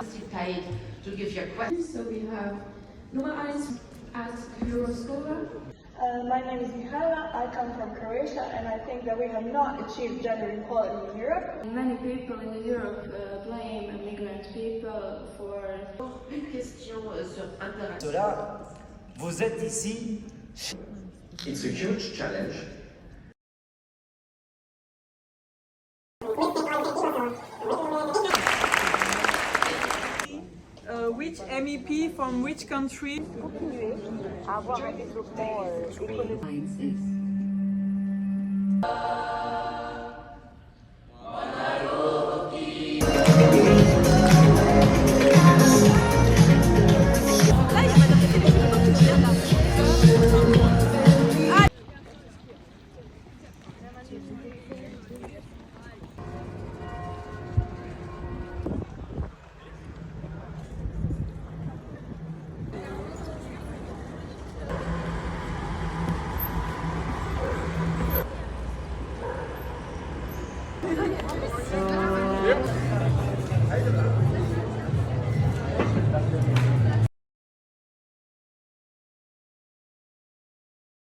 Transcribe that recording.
to give you a question. So we have Nummer 1 at Euroscola. My name is Mihaela, I come from Croatia, and I think that we have not achieved gender equality in Europe. Many people in Europe blame immigrant people for... Une question sur Internet. Cela, vous êtes ici. It's a huge challenge. Which MEP from which country? Continuer à avoir un développement économique.